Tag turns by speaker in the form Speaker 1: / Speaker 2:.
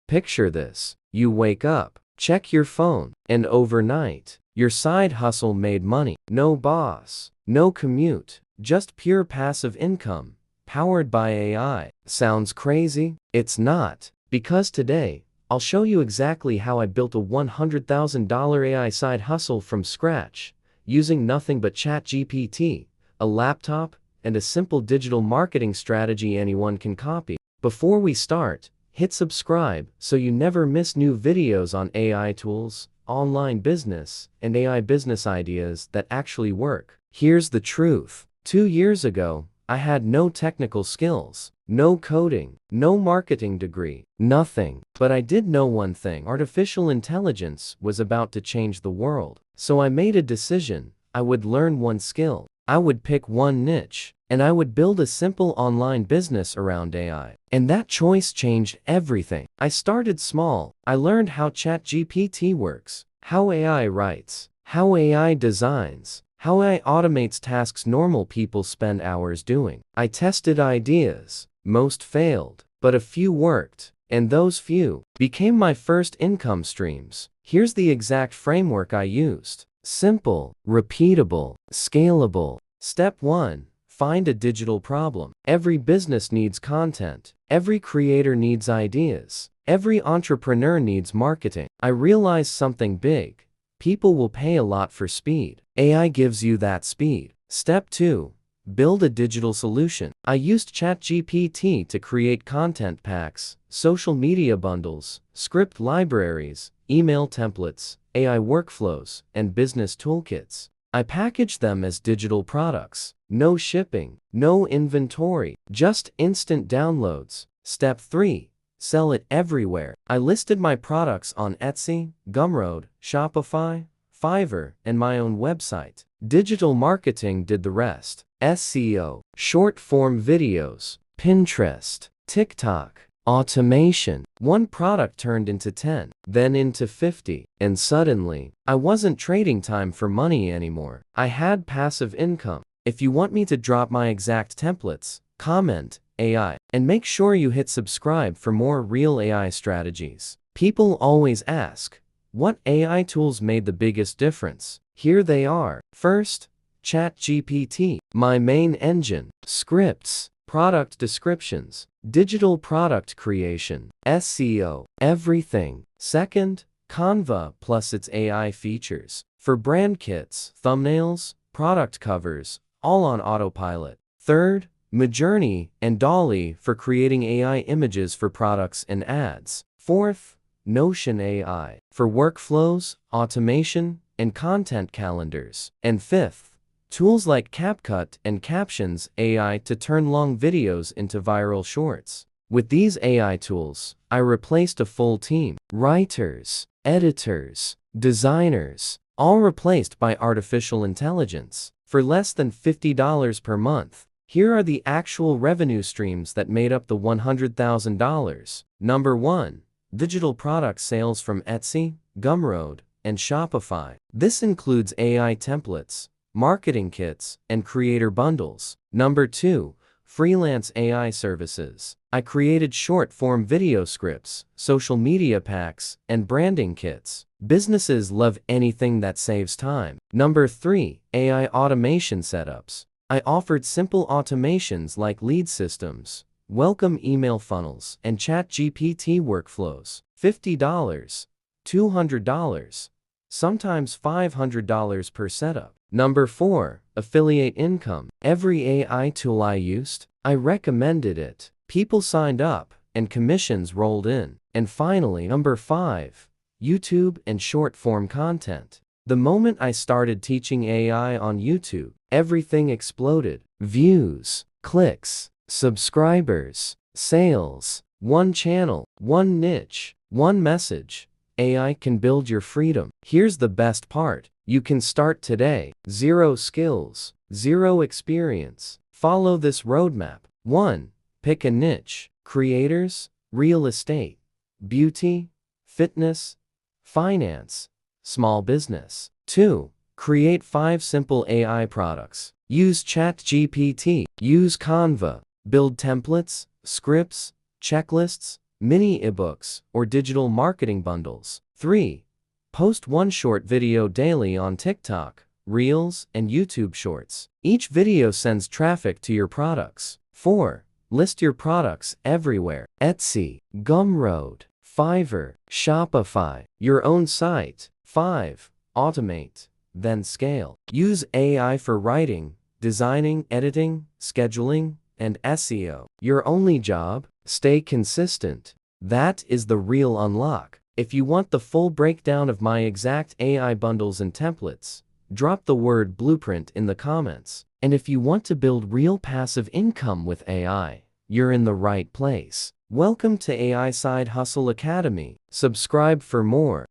Speaker 1: Picture this. You wake up, check your phone, and overnight, your side hustle made money. No boss, no commute, just pure passive income, powered by AI. Sounds crazy? It's not, because today, I'll show you exactly how I built a $100,000 AI side hustle from scratch, using nothing but ChatGPT, a laptop, and a simple digital marketing strategy anyone can copy. Before we start, hit subscribe so you never miss new videos on AI tools, online business, and AI business ideas that actually work. Here's the truth. 2 years ago, I had no technical skills, no coding, no marketing degree, nothing. But I did know one thing: artificial intelligence was about to change the world. So I made a decision. I would learn one skill, I would pick one niche, and I would build a simple online business around AI. And that choice changed everything. I started small. I learned how ChatGPT works, how AI writes, how AI designs, how AI automates tasks normal people spend hours doing. I tested ideas. Most failed, but a few worked, and those few became my first income streams. Here's the exact framework I used. Simple, repeatable, scalable. Step 1. Find a digital problem. Every business needs content. Every creator needs ideas. Every entrepreneur needs marketing. I realized something big. People will pay a lot for speed. AI gives you that speed. Step 2. Build a digital solution. I used ChatGPT to create content packs, social media bundles, script libraries, email templates, AI workflows, and business toolkits. I packaged them as digital products. No shipping, no inventory, just instant downloads. Step 3. Sell it everywhere. I listed my products on Etsy, Gumroad, Shopify, Fiverr, and my own website. Digital marketing did the rest. SEO, short-form videos, Pinterest, TikTok, automation. One product turned into 10, then into 50, and suddenly, I wasn't trading time for money anymore. I had passive income. If you want me to drop my exact templates, comment AI, and make sure you hit subscribe for more real AI strategies. People always ask, what AI tools made the biggest difference? Here they are. First, ChatGPT, my main engine. Scripts, product descriptions, digital product creation, SEO, everything. Second, Canva plus its AI features. For brand kits, thumbnails, product covers, all on autopilot. Third, Midjourney and Dolly for creating AI images for products and ads. Fourth, Notion AI for workflows, automation, and content calendars. And fifth, tools like CapCut and Captions AI to turn long videos into viral shorts. With these AI tools, I replaced a full team. Writers, editors, designers, all replaced by artificial intelligence. For less than $50 per month. Here are the actual revenue streams that made up the $100,000. Number 1. Digital product sales from Etsy, Gumroad, and Shopify. This includes AI templates, marketing kits, and creator bundles. Number 2. Freelance AI services. I created short-form video scripts, social media packs, and branding kits. Businesses love anything that saves time. Number 3. AI automation setups. I offered simple automations like lead systems, welcome email funnels, and ChatGPT workflows. $50, $200, sometimes $500 per setup. Number 4. Affiliate income. Every AI tool I used, I recommended it. People signed up, and commissions rolled in. And finally, number 5. YouTube and short-form content. The moment I started teaching AI on YouTube, everything exploded. Views, clicks, subscribers, sales. One channel, one niche, one message. AI can build your freedom. Here's the best part. You can start today. 0 skills, 0 experience. Follow this roadmap. 1. Pick a niche. Creators, real estate, beauty, fitness, finance, small business. 2. Create 5 simple AI products. Use ChatGPT. Use Canva. Build templates, scripts, checklists, mini ebooks, or digital marketing bundles. 3. Post one short video daily on TikTok, Reels, and YouTube Shorts. Each video sends traffic to your products. 4. List your products everywhere. Etsy, Gumroad, Fiverr, Shopify, your own site. 5. Automate, then scale. Use AI for writing, designing, editing, scheduling, and SEO. Your only job? Stay consistent. That is the real unlock. If you want the full breakdown of my exact AI bundles and templates, drop the word blueprint in the comments. And if you want to build real passive income with AI, you're in the right place. Welcome to AI Side Hustle Academy. Subscribe for more.